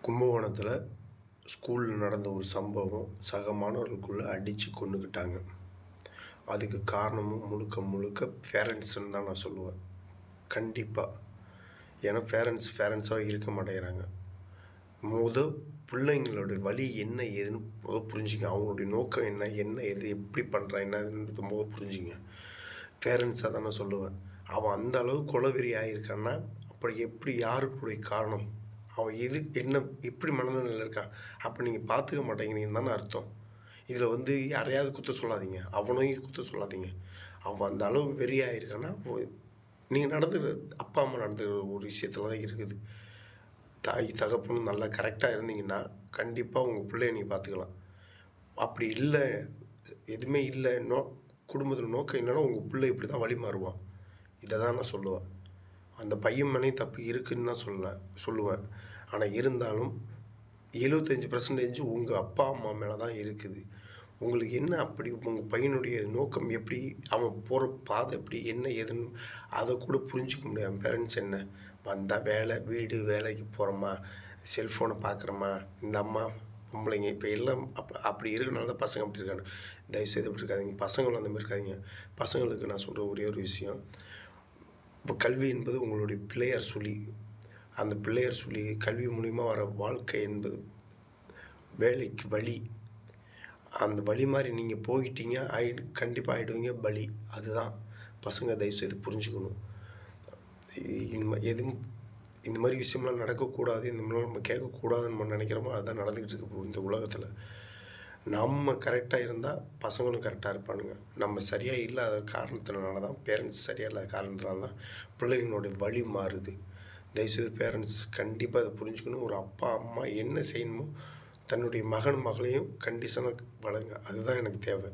கும்பகோணத்தில் ஸ்கூலில் நடந்த ஒரு சம்பவம் சக மாணவர்களுக்குள்ளே அடித்து கொன்னுக்கிட்டாங்க. அதுக்கு காரணமும் முழுக்க முழுக்க பேரண்ட்ஸுன்னு தான் நான் சொல்லுவேன். கண்டிப்பாக. ஏன்னா பேரண்ட்ஸாக இருக்க மாட்டேங்கிறாங்க. பிள்ளைங்களுடைய வலி என்ன ஏதுன்னு புரிஞ்சுங்க. அவங்களுடைய நோக்கம் என்ன, என்ன எது, எப்படி பண்ணுறான் என்னதுன்றத புரிஞ்சுங்க. பேரண்ட்ஸாக தான் நான் சொல்லுவேன். அவன் அந்த அளவு கொலவெறி ஆகியிருக்கான்னா அப்படி எப்படி யாருக்குடைய காரணம்? அவன் என்ன எப்படி மனநிலையில் இருக்கான்? அப்போ நீங்கள் பார்த்துக்க மாட்டேங்கிறீங்கன்னு தானே அர்த்தம். இதில் யாரையாவது குற்றம் சொல்லாதீங்க, அவனையும் குற்றம் சொல்லாதீங்க. அவன் அந்த அளவுக்கு வெறியாக இருக்கான்னா நீங்கள் நடந்துக்கிற அப்பா அம்மா நடந்துக்கிற ஒரு விஷயத்துல தான் இருக்குது. தாய் தகப்பனும் நல்லா கரெக்டாக இருந்தீங்கன்னா கண்டிப்பாக உங்கள் பிள்ளைய நீங்கள் பார்த்துக்கலாம். அப்படி இல்லை, எதுவுமே இல்லை, குடும்பத்தில் நோக்கம் இல்லைன்னா உங்கள் பிள்ளை இப்படி தான் வழி மாறுவான். இதை தான் நான் சொல்லுவேன். அந்த பையன் மேலே தப்பு இருக்குதுன்னு தான் சொல்லுவேன். ஆனால் இருந்தாலும் 75% உங்கள் அப்பா அம்மா மேலே தான் இருக்குது. உங்களுக்கு என்ன அப்படி உங்கள் பையனுடைய நோக்கம் எப்படி, அவன் போகிற பாதை எப்படி, என்ன ஏதுன்னு அதை கூட புரிஞ்சிக்க முடியாது. பேரண்ட்ஸ் என்ன வந்தால் வேலை, வீடு, வேலைக்கு போகிறோமா, செல்ஃபோனை பார்க்குறோமா, இந்த அம்மா பொம்பளைங்க இப்போ எல்லாம் அப்படி இருக்கனால தான் பசங்க அப்படி இருக்காங்க. தயவுசெய்து அப்படி இருக்காதிங்க. பசங்களும் அந்த மாதிரி இருக்காதிங்க. பசங்களுக்கு நான் சொல்கிற ஒரே ஒரு விஷயம், இப்போ கல்வி என்பது உங்களுடைய பிள்ளையார் சொல்லி, அந்த பிள்ளையார் சொல்லி கல்வி மூலிமா வர வாழ்க்கை என்பது வேலைக்கு வழி. அந்த வழி மாதிரி நீங்கள் போயிட்டீங்க கண்டிப்பாக ஆகிடுவீங்க பலி. அதுதான் பசங்க தயவுசெய்து புரிஞ்சுக்கணும். எதுவும் இந்த மாதிரி விஷயம்லாம் நடக்கக்கூடாது, இந்த மாதிரிலாம் நம்ம கேட்கக்கூடாதுன்னு நம்ம நினைக்கிறோமோ அதுதான் நடந்துக்கிட்டு இருக்கு இந்த உலகத்தில். நம்ம கரெக்டாக இருந்தால் பசங்களும் கரெக்டாக இருப்பானுங்க. நம்ம சரியாக இல்லாத காரணத்தினால தான், பேரண்ட்ஸ் சரியாக இல்லாத காரணத்தினால தான் பிள்ளைங்களுடைய வழி மாறுது. தயவுசெய்து பேரண்ட்ஸ் கண்டிப்பாக அதை புரிஞ்சுக்கணும். ஒரு அப்பா அம்மா என்ன செய்யணுமோ தன்னுடைய மகன் மகளையும் கண்டிஷனாக வளங்க. அதுதான் எனக்கு தேவை.